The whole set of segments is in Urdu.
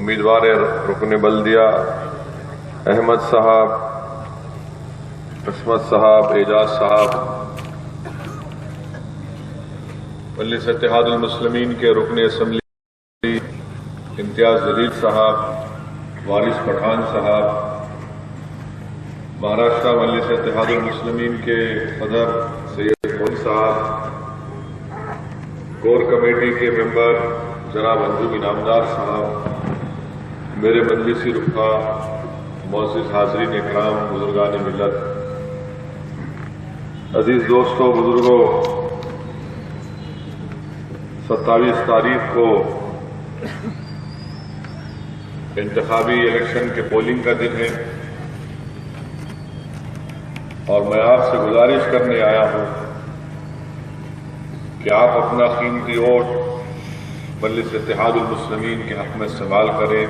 امیدوار رکن بلدیہ احمد صاحب، عصمت صاحب، اعجاز صاحب، مجلس اتحاد المسلمین کے رکن اسمبلی امتیاز جلیل صاحب، وارث پٹھان صاحب، مہاراشٹر مجلس اتحاد المسلمین کے صدر سید مودی صاحب، کور کمیٹی کے ممبر جناب انجم انعامدار صاحب، میرے مجلسی رفقا، معزز حاضرین اکرام، بزرگان ملت، عزیز دوستوں، بزرگوں، 27 تاریخ کو انتخابی الیکشن کے پولنگ کا دن ہے اور میں آپ سے گزارش کرنے آیا ہوں کہ آپ اپنا قیمتی ووٹ مجلس اتحاد المسلمین کے حق میں استعمال کریں۔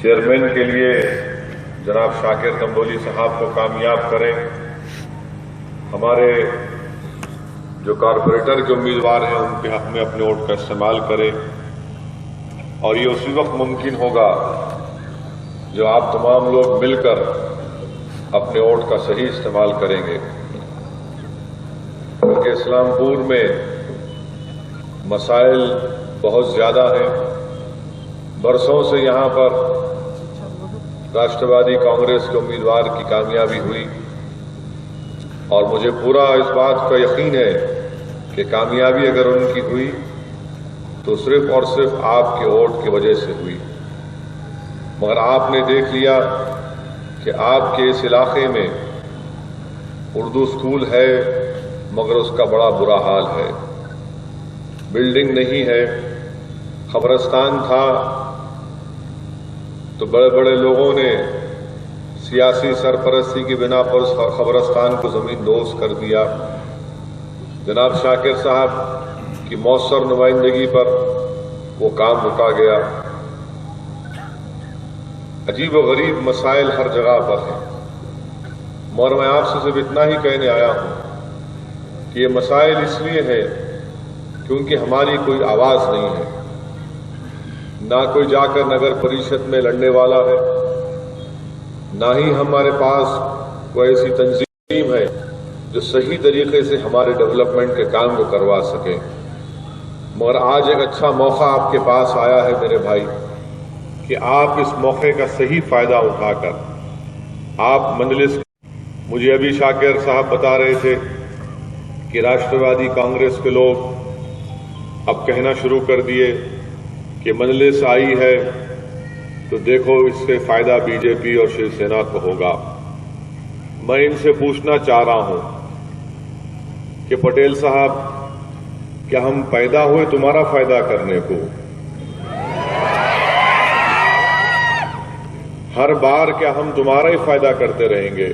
چیئرمین کے لیے جناب شاکر تنبولی صاحب کو کامیاب کریں۔ ہمارے جو کارپوریٹر کے امیدوار ہیں ان کے حق میں اپنے ووٹ کا استعمال کریں، اور یہ اسی وقت ممکن ہوگا جو آپ تمام لوگ مل کر اپنے ووٹ کا صحیح استعمال کریں گے، کیونکہ اسلام پور میں مسائل بہت زیادہ ہیں۔ برسوں سے یہاں پر راشٹروادی کانگریس کے امیدوار کی کامیابی ہوئی، اور مجھے پورا اس بات کا یقین ہے کہ کامیابی اگر ان کی ہوئی تو صرف اور صرف آپ کے ووٹ کی وجہ سے ہوئی۔ مگر آپ نے دیکھ لیا کہ آپ کے اس علاقے میں اردو اسکول ہے مگر اس کا بڑا برا حال ہے، بلڈنگ نہیں ہے۔ قبرستان تھا تو بڑے بڑے لوگوں نے سیاسی سرپرستی کی بنا پر اس قبرستان کو زمین دوز کر دیا۔ جناب شاکر صاحب کی مؤثر نمائندگی پر وہ کام رکا گیا۔ عجیب و غریب مسائل ہر جگہ پر ہیں، مگر میں آپ سے صرف اتنا ہی کہنے آیا ہوں کہ یہ مسائل اس لیے ہیں کیونکہ ہماری کوئی آواز نہیں ہے، نہ کوئی جا کر نگر پریشد میں لڑنے والا ہے، نہ ہی ہمارے پاس کوئی ایسی تنظیم ہے جو صحیح طریقے سے ہمارے ڈیولپمنٹ کے کام کو کروا سکے۔ مگر آج ایک اچھا موقع آپ کے پاس آیا ہے میرے بھائی کہ آپ اس موقع کا صحیح فائدہ اٹھا کر آپ مجلس، مجھے ابھی شاکر صاحب بتا رہے تھے کہ راشٹروادی کانگریس کے لوگ اب کہنا شروع کر دیے کہ مجلس آئی ہے تو دیکھو اس سے فائدہ بی جے پی اور شیو سینا کو ہوگا۔ میں ان سے پوچھنا چاہ رہا ہوں کہ پٹیل صاحب، کیا ہم پیدا ہوئے تمہارا فائدہ کرنے کو؟ ہر بار کیا ہم تمہارا ہی فائدہ کرتے رہیں گے؟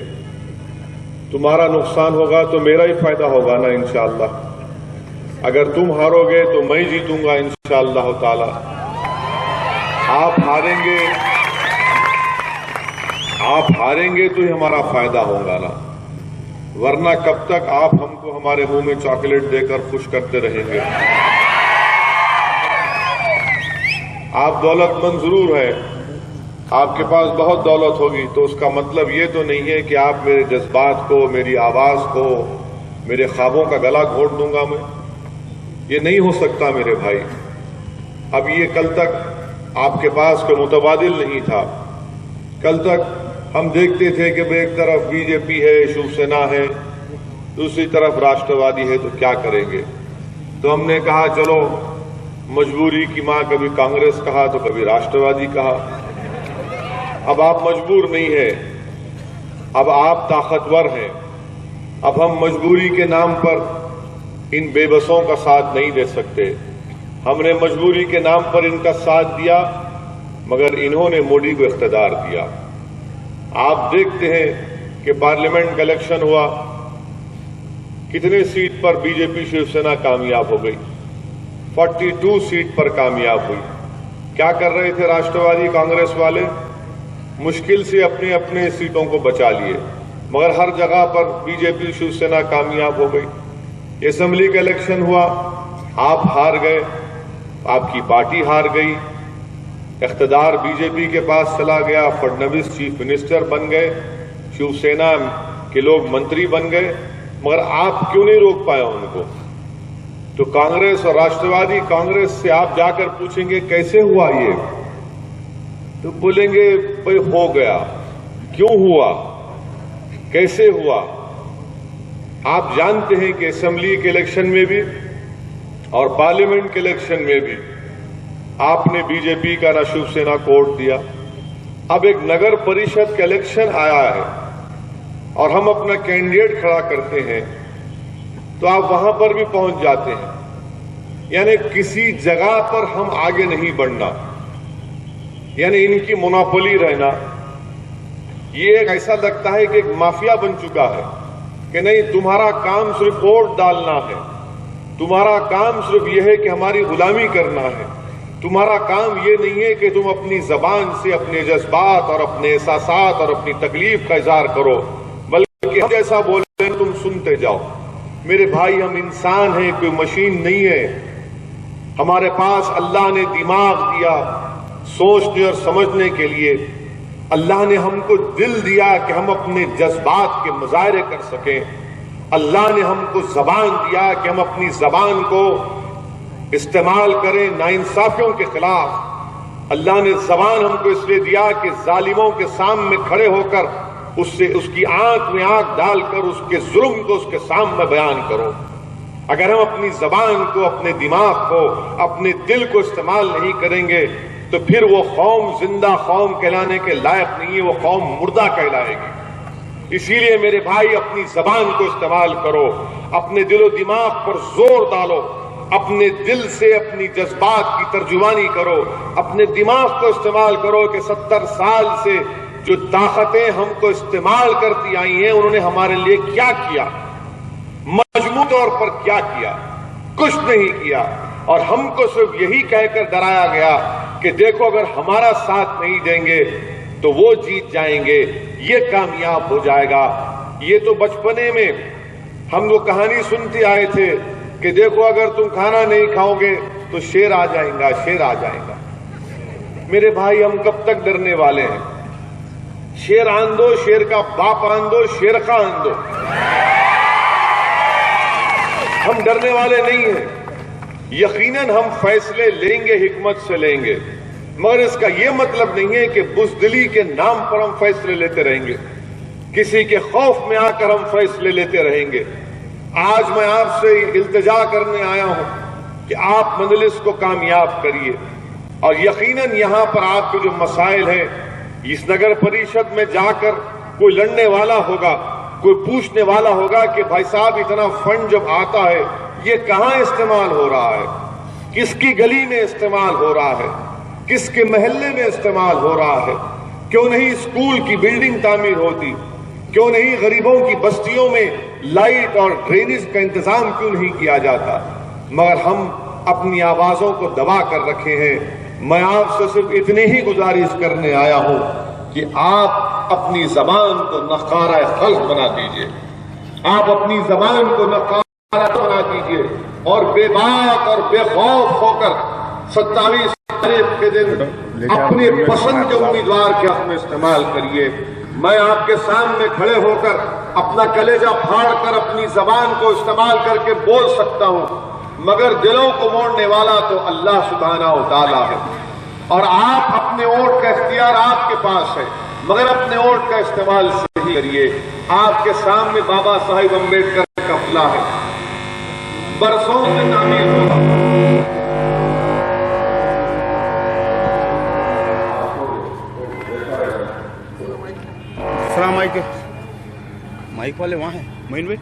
تمہارا نقصان ہوگا تو میرا ہی فائدہ ہوگا نا انشاءاللہ۔ اگر تم ہارو گے تو میں جیتوں گا انشاءاللہ تعالی۔ آپ ہاریں گے تو ہی ہمارا فائدہ ہوگا نا، ورنہ کب تک آپ ہم کو ہمارے منہ میں چاکلیٹ دے کر خوش کرتے رہیں گے؟ آپ دولت مند ضرور ہیں، آپ کے پاس بہت دولت ہوگی، تو اس کا مطلب یہ تو نہیں ہے کہ آپ میرے جذبات کو، میری آواز کو، میرے خوابوں کا گلا گھونٹ دوں گا میں۔ یہ نہیں ہو سکتا میرے بھائی۔ اب یہ کل تک آپ کے پاس کوئی متبادل نہیں تھا۔ کل تک ہم دیکھتے تھے کہ ایک طرف بی جے پی ہے، شیو سینا ہے، دوسری طرف راشٹروادی ہے، تو کیا کریں گے؟ تو ہم نے کہا چلو مجبوری کی ماں، کبھی کانگریس کہا تو کبھی راشٹروادی کہا۔ اب آپ مجبور نہیں ہیں، اب آپ طاقتور ہیں۔ اب ہم مجبوری کے نام پر ان بے بسوں کا ساتھ نہیں دے سکتے۔ ہم نے مجبوری کے نام پر ان کا ساتھ دیا، مگر انہوں نے مودی کو اقتدار دیا۔ آپ دیکھتے ہیں کہ پارلیمنٹ کا الیکشن ہوا، کتنے سیٹ پر بی جے پی شیو سینا کامیاب ہو گئی؟ 42 سیٹ پر کامیاب ہوئی۔ کیا کر رہے تھے راشٹروادی کانگریس والے؟ مشکل سے اپنے اپنے سیٹوں کو بچا لیے، مگر ہر جگہ پر بی جے پی شیو سینا کامیاب ہو گئی۔ اسمبلی کا الیکشن ہوا، آپ ہار گئے، آپ کی پارٹی ہار گئی، اقتدار بی جے پی کے پاس چلا گیا، فڈنویس چیف منسٹر بن گئے، شیو سینا کے لوگ منتری بن گئے، مگر آپ کیوں نہیں روک پائے ان کو؟ تو کانگریس اور راشٹروادی کانگریس سے آپ جا کر پوچھیں گے کیسے ہوا یہ، تو بولیں گے بھائی ہو گیا۔ کیوں ہوا؟ کیسے ہوا؟ آپ جانتے ہیں کہ اسمبلی کے الیکشن میں بھی اور پارلیمنٹ کے الیکشن میں بھی آپ نے بی جے پی کا نہ شیو سینا کو ووٹ دیا۔ اب ایک نگر پریشد کا الیکشن آیا ہے اور ہم اپنا کینڈیڈیٹ کھڑا کرتے ہیں تو آپ وہاں پر بھی پہنچ جاتے ہیں، یعنی کسی جگہ پر ہم آگے نہیں بڑھنا، یعنی ان کی مونوپولی رہنا۔ یہ ایک ایسا لگتا ہے کہ ایک مافیا بن چکا ہے کہ نہیں تمہارا کام صرف ووٹ ڈالنا ہے، تمہارا کام صرف یہ ہے کہ ہماری غلامی کرنا ہے، تمہارا کام یہ نہیں ہے کہ تم اپنی زبان سے اپنے جذبات اور اپنے احساسات اور اپنی تکلیف کا اظہار کرو، بلکہ ہم جیسا بولتے ہیں تم سنتے جاؤ۔ میرے بھائی، ہم انسان ہیں، کوئی مشین نہیں ہے۔ ہمارے پاس اللہ نے دماغ دیا سوچنے اور سمجھنے کے لیے، اللہ نے ہم کو دل دیا کہ ہم اپنے جذبات کے مظاہرے کر سکیں، اللہ نے ہم کو زبان دیا کہ ہم اپنی زبان کو استعمال کریں ناانصافیوں کے خلاف۔ اللہ نے زبان ہم کو اس لیے دیا کہ ظالموں کے سامنے کھڑے ہو کر اس کی آنکھ میں آنکھ ڈال کر اس کے ظلم کو اس کے سامنے بیان کرو۔ اگر ہم اپنی زبان کو، اپنے دماغ کو، اپنے دل کو استعمال نہیں کریں گے تو پھر وہ قوم زندہ قوم کہلانے کے لائق نہیں ہے، وہ قوم مردہ کہلائے گی۔ اسی لیے میرے بھائی، اپنی زبان کو استعمال کرو، اپنے دل و دماغ پر زور ڈالو، اپنے دل سے اپنی جذبات کی ترجمانی کرو، اپنے دماغ کو استعمال کرو کہ 70 سال سے جو طاقتیں ہم کو استعمال کرتی آئی ہیں انہوں نے ہمارے لیے کیا کیا، مجموع طور پر کیا کیا؟ کچھ نہیں کیا۔ اور ہم کو صرف یہی کہہ کر ڈرایا گیا کہ دیکھو اگر ہمارا ساتھ نہیں دیں گے تو وہ جیت جائیں گے، یہ کامیاب ہو جائے گا۔ یہ تو بچپنے میں ہم وہ کہانی سنتے آئے تھے کہ دیکھو اگر تم کھانا نہیں کھاؤ گے تو شیر آ جائیں گا، شیر آ جائیں گا۔ میرے بھائی، ہم کب تک ڈرنے والے ہیں؟ شیر آن دو، شیر کا باپ آن دو، شیر کا آن دو۔ ہم ڈرنے والے نہیں ہیں۔ یقیناً ہم فیصلے لیں گے، حکمت سے لیں گے، مگر اس کا یہ مطلب نہیں ہے کہ بزدلی کے نام پر ہم فیصلے لیتے رہیں گے، کسی کے خوف میں آ کر ہم فیصلے لیتے رہیں گے۔ آج میں آپ سے التجا کرنے آیا ہوں کہ آپ مجلس کو کامیاب کریے، اور یقیناً یہاں پر آپ کے جو مسائل ہیں اس نگر پریشد میں جا کر کوئی لڑنے والا ہوگا، کوئی پوچھنے والا ہوگا کہ بھائی صاحب اتنا فنڈ جب آتا ہے یہ کہاں استعمال ہو رہا ہے، کس کی گلی میں استعمال ہو رہا ہے، کس کے محلے میں استعمال ہو رہا ہے؟ کیوں نہیں اسکول کی بلڈنگ تعمیر ہوتی؟ کیوں نہیں غریبوں کی بستیوں میں لائٹ اور ڈرینیج کا انتظام کیوں نہیں کیا جاتا؟ مگر ہم اپنی آوازوں کو دبا کر رکھے ہیں۔ میں آپ سے صرف اتنی ہی گزارش کرنے آیا ہوں کہ آپ اپنی زبان کو نقارہ خلق بنا دیجئے، آپ اپنی زبان کو نقارہ بنا دیجئے، اور بے باک اور بے خوف ہو کر 27 تاریخ کے دن اپنے پسند کے امیدوار کے حق میں استعمال کریے۔ میں آپ کے سامنے کھڑے ہو کر اپنا کلیجہ پھاڑ کر اپنی زبان کو استعمال کر کے بول سکتا ہوں، مگر دلوں کو موڑنے والا تو اللہ سبحانہ و تعالیٰ ہے۔ اور آپ اپنے ووٹ کا اختیار آپ کے پاس ہے، مگر اپنے ووٹ کا استعمال صحیح کریے۔ آپ کے سامنے بابا صاحب امبیڈکر کا قلعہ ہے، برسوں سے تعمیر ہوگا۔ السلام علیکم، مائک والے وہاں ہیں، معین بھائی۔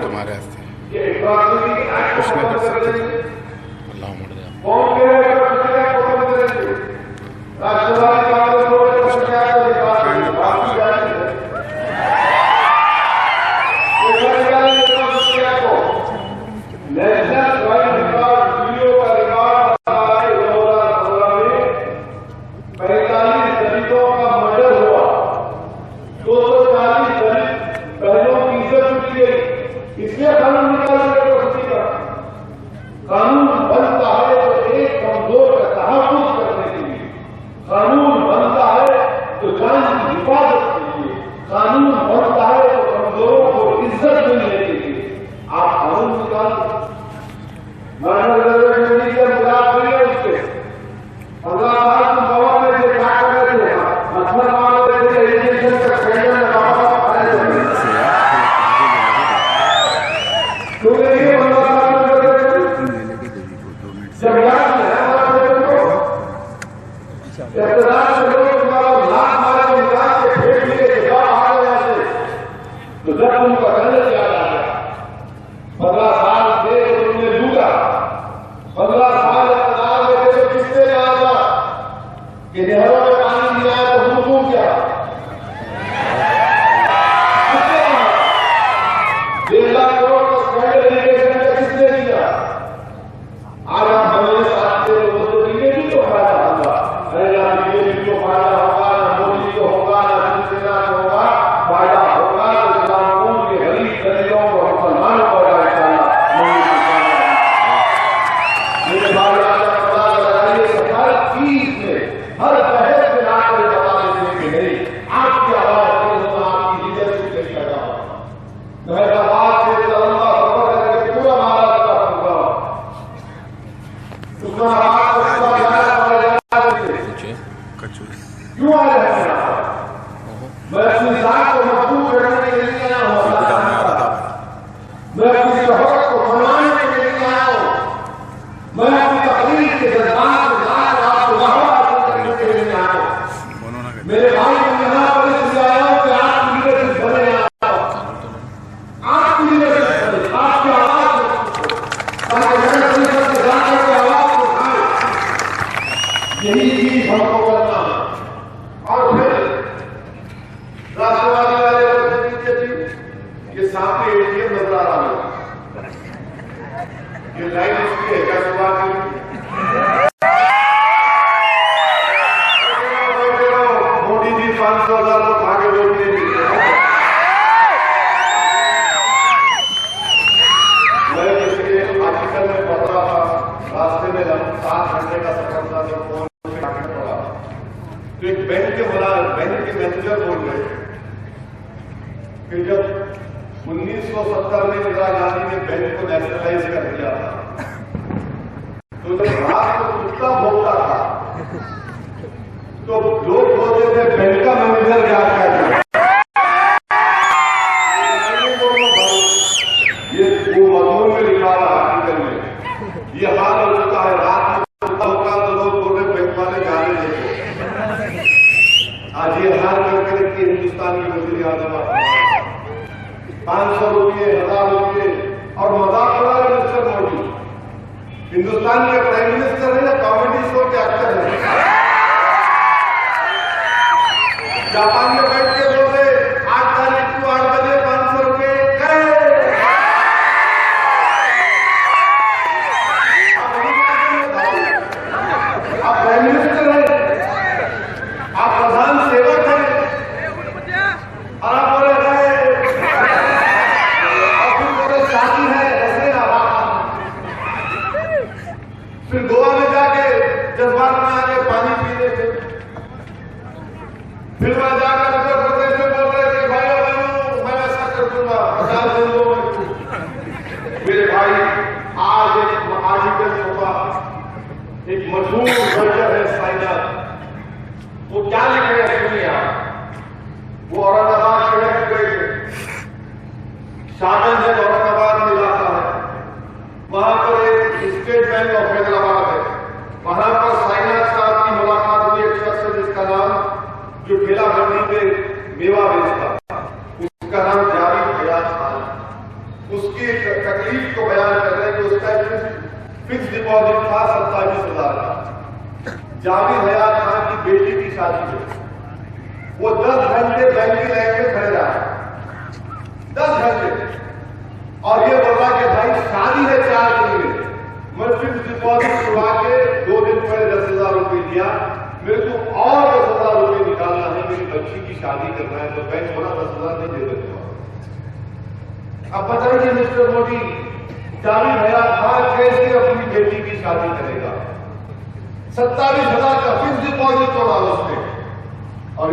تمہارے ہستے کچھ نہیں کر سکتے، اللہ مر اس لیے قانون نکال حفاظت کیجیے. قانون بنتا ہے تو کمزوروں کو عزت ملنے کے لیے آپ قانون نکال کے مذاق نہیں ہے اس سے 15 سال تم گوا میں جو کیا کر رہے تھے مطلب مان رہے تھے ایجوکیشن کا سینٹر لگا تو یہ جب یاد ہے اقتدار سے لوگ تمہارا لاکھ مارے نکال کے پھینک لیے کہ جب آ گئے ایسے تو جب تم کا گھر یاد آ گیا 15 سال دے تم نے لوٹا 15 سال اقتدار میں تھے تو کس سے یاد آ کہ نہروں میں پانی دیا ہے تو حکم کیا 1.5 لاکھ کروڑ کا اسپینڈر ایجوکیشن کا کس نے دیا آج آپ ہمارے ساتھ تھے تو بی جے پی کو فائدہ ہوگا ارے نہ بی جے پی کو فائدہ ہوگا نہ مودی کو ہوگا نہ شیو سینا کو ہوگا فائدہ ہوگا تو اسلام کے غریب غریبوں کو مسلمانوں کو ہوگا میرے بھائی پتا لگائیے کہ ہر چیز میں ہر بحث میں آ کر بتا دیتے کہ نہیں آپ کی آواز آپ کی لیڈرشپ نہیں کر رہا حیدرآباد سے لمبا سفر کر کے پورا مہاراشٹر کا پروگرام اس میں آپ کو کیوں آ رہے ہیں میں اپنی ذات کو محفوظ کرنے کے لیے آیا ہوں میں اپنی شہرت کو منانے کے لیے آیا ہوں میں اپنی تقریر کے جذبات کے ساتھ آپ کو وہاں حاصل کرنے کے لیے آیا ہوں میرے بھائی میں یہاں پر اس لیے آیا ہوں کہ آپ کی لیڈرشپ بنے آپ کی لیڈرشپ بنے آپ کی آواز تاکہ میں کے ذات کی آواز کو اٹھائے یہی چیز ہم کو کرنا ہے اور پھر راشٹروادی والے یہ سامنے اے ٹی ایم نظر آ رہا ہے یہ لائن اس کی ہے کیا صبح کی مودی جی 500,000 لوگ بھاگے ووٹ دے دیے میں کسی کے آرٹیکل میں پڑھ رہا تھا راستے میں 7 گھنٹے کا سفر تھا جب فون پہ پڑا تو ایک بینک کے مینیجر بول رہے کہ جب 1970 میں اندرا گاندھی نے بینک کو نیشنلائز کر دیا تو جب رات کو کتا بھوکتا تھا تو لوگ بولتے تھے بینک کا مینیجر کیا کہتے یہ وہ مضمون میں لکھا رہا آرٹیکل میں یہ حال ہو چکا ہے رات میں کتا ہوگا تو لوگ بول رہے بینک والے جانے دیکھو آج یہ حال کر کے رکھیے ہندوستان کی وزیر اعظم 500 روپئے 1000 روپئے اور مذاق اڑا رہے مسٹر مودی ہندوستان کے پرائم منسٹر ہے یا کامیڈی شو کے ایکٹر ہیں جاپان میں بیٹھ کے بول رہے 8 تاریخ کو 8 بجے 500 روپئے آپ پرائم منسٹر ہیں آپ پردھان سیوک ہیں اور آپ بولے شادی ہے ایسے پھر گوا میں جا کے جذبات میں آ کے پانی پینے تھے پھر میں جا کر اتر پردیش میں بول رہے کہ بھائی بہنوں میں ایسا کر دوں گا 50 دن دو میرے بھائی آج ایک آرٹیکل ہوگا ایک مشہور ورجر ہے سائنس وہ کیا لکھ رہے ہیں سنیے آپ وہ اورنگ آباد شہر میں گئے تھے شامل جب اورنگ آباد میں علاقہ ہے وہاں پر ایک اسٹیٹ بینک آف حیدرآباد ہے وہاں پر سائنس صاحب کی ملاقات ہوئی ایک شخص ہے جس کا نام جو ٹھیلا منڈی پہ میوہ بیچتا اس کا نام جاوید حیات خان اس کی تکلیف کو بیان کر رہے ہیں کہ اس کا فکس ڈپازٹ تھا 27,000 کا جاوید حیات خان کی بیٹی کی شادی میں وہ 10 گھنٹے بینک کی لائن میں کھڑے رہا 10 گھنٹے اور یہ بولا کہ بھائی شادی ہے 4 دن میں میں فکس ڈپازٹ چھڑا کے 2 دن پہلے 10,000 روپئے دیا میرے کو اور 10,000 روپئے نکالنا ہے میری بچی کی شادی کرنا ہے تو بینک والا 10,000 نہیں دے دیتا اب بتائیے مسٹر مودی جاوید حیات خان کیسے اپنی بیٹی کی شادی کرے گا 27,000 کا فکس ڈپازٹ توڑا اس نے اور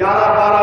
11-12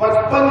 55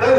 10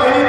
1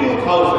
2000।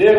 1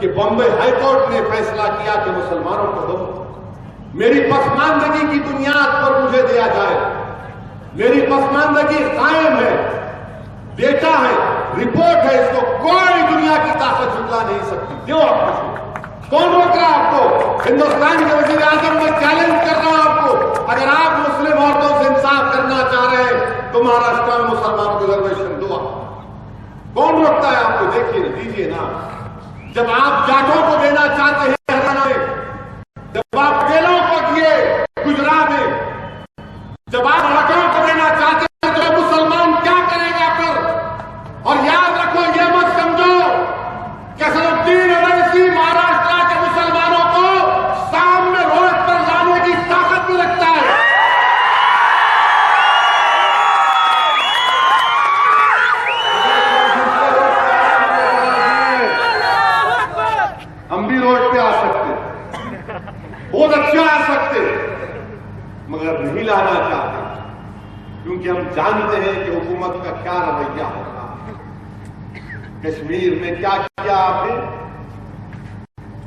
کہ بمبئی ہائی کورٹ نے فیصلہ کیا کہ مسلمانوں کو میری پسماندگی کی بنیاد پر مجھے دیا جائے. میری پسماندگی قائم ہے, ڈیٹا ہے, رپورٹ ہے, اس کو کوئی دنیا کی طاقت جھٹلا نہیں سکتی. کیوں آپ کو کون روک رہا ہے آپ کو؟ ہندوستان کے وزیر اعظم میں چیلنج کر رہا ہوں آپ کو, اگر آپ مسلم عورتوں سے انصاف کرنا چاہ رہے ہیں تو مہاراشٹر میں مسلمانوں کو ریزرویشن دو. کون روکتا ہے آپ کو؟ دیکھیے دیجیے نا. جب آپ جاٹوں کو دینا چاہتے ہیں ہریانہ میں, جب آپ پٹیلوں کو دیے گجرات میں, جب آپ لڑکوں کو دینا چاہتے ہیں تو مسلمان کیا کرے گا پھر؟ اور یاد رکھو, یہ مت سمجھو کہ اسدالدین اویسی مہاراشٹر کے مسلمانوں کو سامنے روڈ پر لانے کی طاقت بھی رکھتا ہے. ہم بھی روڈ پہ آ سکتے, بہت اچھا آ سکتے, مگر نہیں لانا چاہتے کیونکہ ہم جانتے ہیں کہ حکومت کا کیا رویہ ہوگا. کشمیر میں کیا کیا آپ نے؟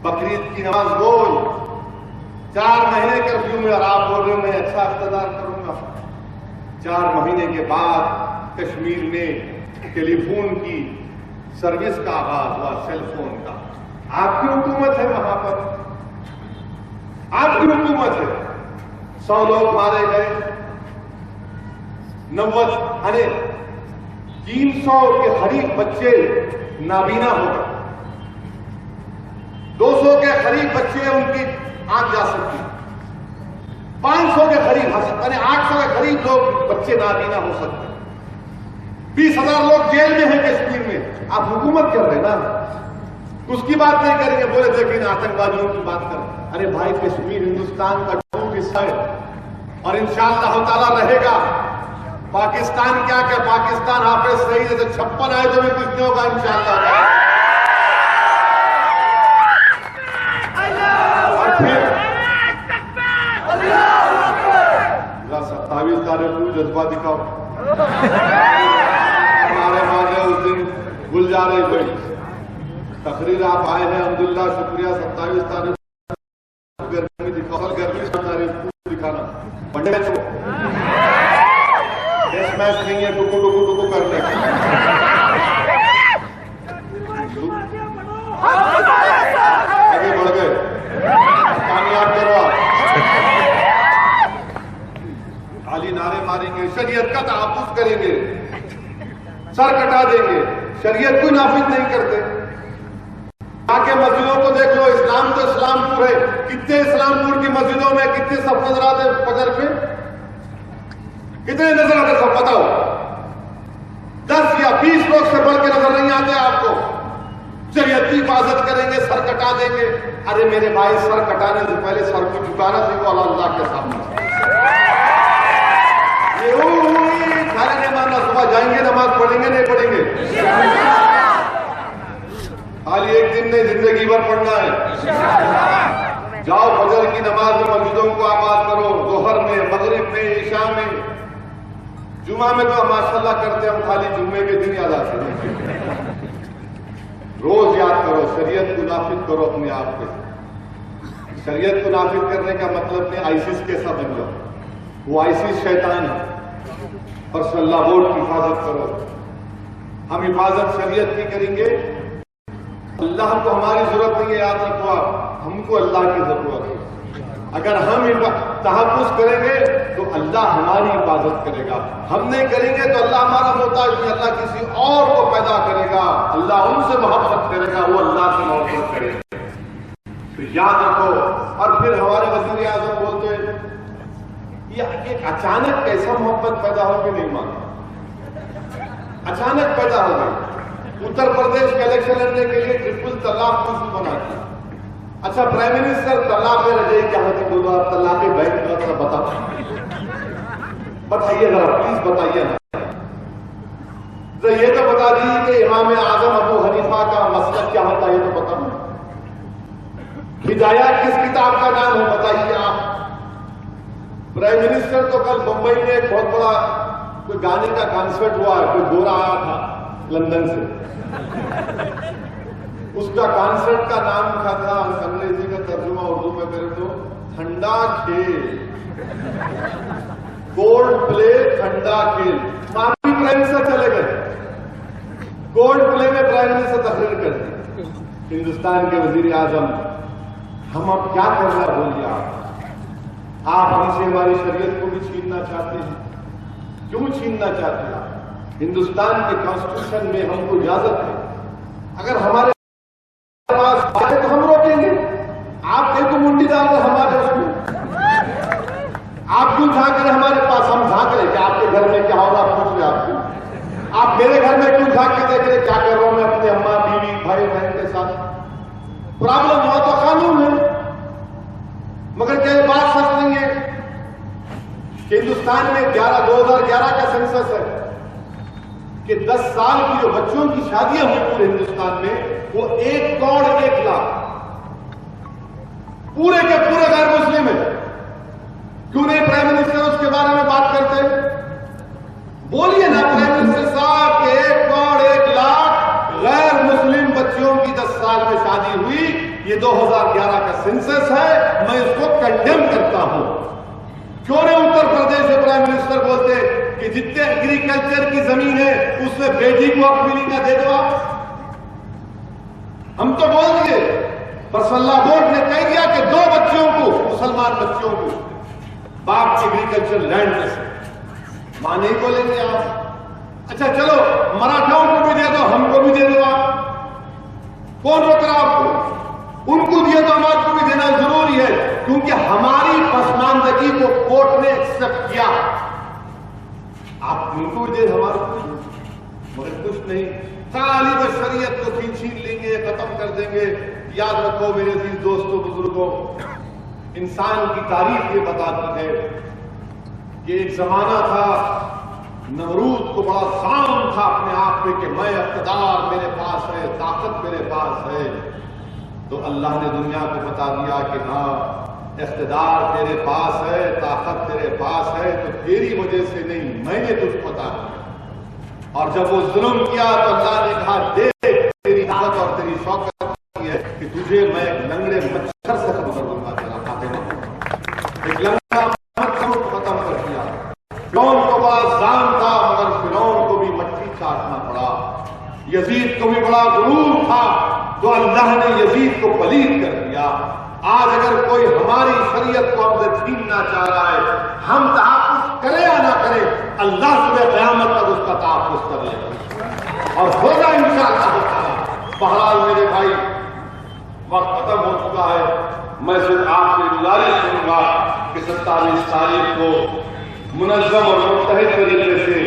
بقرعید کی نماز بول, 4 مہینے کرفیو میں, اور آپ بول رہے ہیں میں اچھا اقتدار کروں گا. 4 مہینے کے بعد کشمیر میں ٹیلی فون کی سروس کا آغاز ہوا, سیل فون کا. آپ کی حکومت ہے وہاں پر, آپ کی حکومت ہے. 100 لوگ مارے گئے, 90 300 کے قریب بچے نابینا ہو گئے, 200 کے قریب بچے ان کی آنکھ جا سکتی, 500 کے قریب 800 کے قریب لوگ بچے نابینا ہو سکتے, 20,000 لوگ جیل میں ہیں کشمیر میں. آپ حکومت کر رہے ہیں نا, اس کی بات نہیں کریں گے. بولے دیکھیں آتنکوادیوں کی بات کریں. ارے بھائی, کشمیر ہندوستان کا ٹوٹ حصہ ہے اور انشاءاللہ تعالیٰ رہے گا. پاکستان کیا کہ پاکستان حافظ صحیح ہے تو 56 آئے تو بھی کچھ نہیں ہوگا انشاءاللہ. اور پھر 27 تاریخ کو جذبہ دکھاؤ. ہمارے مانے اس دن بھول جا رہے تھے. تقریر آپ آئے ہیں, الحمدللہ, شکریہ. 27 تاریخ گرمی دکھاؤ, گرمی 7 تاریخ کو دکھانا. بڑے میچ نہیں ہے, ٹکو ٹکو ٹکو کرنے کا. آگے بڑھ گئے, کامیاب کرو آپ. خالی نعرے ماریں گے, شریعت کا تحفظ کریں گے, سر کٹا دیں گے, شریعت کو نافذ نہیں کرتے. آگے مسجدوں کو دیکھ لو, اسلام تو اسلام پور ہے. کتنے اسلام پور کی مسجدوں میں کتنے صف نظر آتے فجر پہ؟ کتنے نظر آتے سب بتاؤ؟ 10 یا 20 لوگ سے بڑھ کے نظر نہیں آتے آپ کو. شریعت کی حفاظت کریں گے, سر کٹا دیں گے. ارے میرے بھائی, سر کٹانے سے پہلے سر کو جھکانا سیکھو اللہ کے سامنے. سارے نہیں ماننا, صبح جائیں گے, نماز پڑھیں گے, نہیں پڑھیں گے. خالی ایک دن نہیں, زندگی بھر پڑھنا ہے. جاؤ فجر کی نماز میں مسجدوں کو آباد کرو, ظہر میں, مغرب میں, عشاء میں. جمعہ میں تو ماشاءاللہ کرتے, ہم خالی جمعے کے دن یاد آتے ہیں. روز یاد کرو, شریعت کو نافذ کرو اپنے آپ پہ. شریعت کو نافذ کرنے کا مطلب نہیں آئیسس کے ساتھ بن جاؤ. وہ آئیسس شیطان ہے. اور صلی اللہ بورڈ کی حفاظت کرو. ہم حفاظت شریعت کی کریں گے. اللہ کو ہماری ضرورت نہیں ہے, یاد رکھو آپ, ہم کو اللہ کی ضرورت ہے. اگر ہم تحفظ کریں گے تو اللہ ہماری حفاظت کرے گا. ہم نہیں کریں گے تو اللہ ہمارا محتاج نہیں, اللہ کسی اور کو پیدا کرے گا, اللہ ان سے محبت کرے گا, وہ اللہ سے محبت کرے گا. تو یاد رکھو. اور پھر ہمارے وزیر اعظم بولتے ہیں یہ اچانک کیسا محبت پیدا ہوگی, نہیں مانتا. اچانک پیدا ہوگی. اتر پردیش کے الیکشن لڑنے کے لیے ٹرپل طلاق کو بنا دیا. اچھا پرائم منسٹر طلاق رجعی کیا ہوتی, بولو آپ طلاق بینک کا ذرا بتائیے ذرا پلیز بتائیے نا. یہ تو بتا دیجیے کہ امام اعظم ابو حنیفہ کا مسلک کیا ہوتا ہے, یہ تو بتاؤ. ہدایات کس کتاب کا نام ہے بتائیے آپ. پرائم منسٹر تو کل ممبئی میں ایک بہت بڑا کوئی گانے کا کانسرٹ ہوا ہے, کوئی گورا آیا تھا لندن سے. اس کا کانسرٹ کا نام لکھا تھا انگریزی کا ترجمہ اردو میں کرے تو ٹھنڈا کھیل، گولڈ پلے ٹھنڈا کھیل. پرائم منسٹر چلے گئے، گولڈ پلے میں پرائم منسٹر تقریر کر دی. ہندوستان کے وزیر اعظم، ہم اب کیا کرنا بولیے آپ ہم سے ہماری شریعت کو بھی چھیننا چاہتے ہیں. کیوں چھیننا چاہتے ہیں آپ؟ ہندوستان کے کانسٹیٹیوشن میں ہم کو اجازت ہے، اگر ہمارے پاس بات ہے تو ہم روکیں گے. آپ دیکھو منڈی ڈال رہے ہمارے اس میں، آپ کیوں جھانک رہے ہمارے پاس؟ ہم جھانک رہے کہ آپ کے گھر میں کیا ہو رہا پوچھ رہے آپ کو. آپ میرے گھر میں کیوں جھانک کے دیکھ رہے کیا کر رہا ہوں میں اپنے اماں بیوی بھائی بہن کے ساتھ؟ پرابلم ہوا تو قانون ہے، مگر کیا یہ بات سچ نہیں ہے کہ ہندوستان میں 2011 کا سینسس ہے کہ 10 سال کی جو بچوں کی شادیاں ہوئی پورے ہندوستان میں وہ 1 کروڑ 1 لاکھ پورے کے پورے غیر مسلم ہیں. کیوں نہیں پرائم منسٹر اس کے بارے میں بات کرتے؟ بولیے نا پرائم منسٹر صاحب کہ 1 کروڑ 1 لاکھ غیر مسلم بچوں کی 10 سال میں شادی ہوئی. یہ 2011 کا سینسس ہے، میں اس کو کنڈیم کرتا ہوں. کیوں نہیں اتر پردیش سے پرائم منسٹر بولتے کہ جتنے ایگریکلچر کی زمین ہے اس میں بیٹی کو حق ملی کا دے دو آپ؟ ہم تو بول دیے، پر اللہ بورڈ نے کہہ دیا کہ 2 بچوں کو، مسلمان بچوں کو باپ کی ایگریکلچر لینڈ میں سے ماں نہیں بولیں گے آپ. اچھا چلو مراٹھاؤں کو بھی دے دو، ہم کو بھی دے دو آپ. کون روک رہا آپ کو؟ ان کو دیا تو ہمارے کو بھی دینا ضروری ہے، کیونکہ ہماری پسماندگی کو کورٹ نے ایکسپٹ کیا. آپ ان کو دے ہمارے کو مگر کچھ نہیں. خالی بس شریعت کو چھین لیں گے، ختم کر دیں گے. یاد رکھو میرے عزیز دوستوں بزرگوں، انسان کی تاریخ یہ بتاتی ہے کہ ایک زمانہ تھا نمرود کو بڑا شان تھا اپنے آپ میں کہ میں اقتدار میرے پاس ہے، طاقت میرے پاس ہے. تو اللہ نے دنیا کو بتا دیا کہ ہاں اقتدار تیرے پاس ہے، طاقت تیرے پاس ہے، تو تیری وجہ سے نہیں، میں نے تجھ کو عطا کیا. اور جب وہ ظلم کیا تو اللہ نے کہا دیکھ تیری طاقت اور تیری شوکت کی ہے کہ تجھے میں ایک لنگڑے مچھر سے ختم کر دوں گا. تیرا خاتمہ ایک لنگڑا مچھر کو ختم کر دیا. فرعون کو بڑا ظالم تھا مگر فرعون کو بھی مٹی چاٹنا پڑا. یزید کو بھی بڑا غرور تھا تو اللہ نے یزید کو پلید کر دیا. آج اگر کوئی ہماری شریعت کو ہم سے چھیننا چاہ رہا ہے، ہم تحفظ کرے یا نہ کرے، اللہ صبح قیامت تک اس کا تحفظ کر لے گا اور ہوگا انشاءاللہ تعالی. بہرحال میرے بھائی وقت ختم ہو چکا ہے. میں صرف آپ سے گزارش کروں گا کہ 27 تاریخ کو منظم اور متحد طریقے سے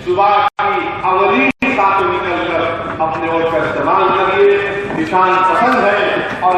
صبح کی اولین ساتھ نکل کر اپنے ووٹ کا استعمال کریے. نشان پسند ہے اور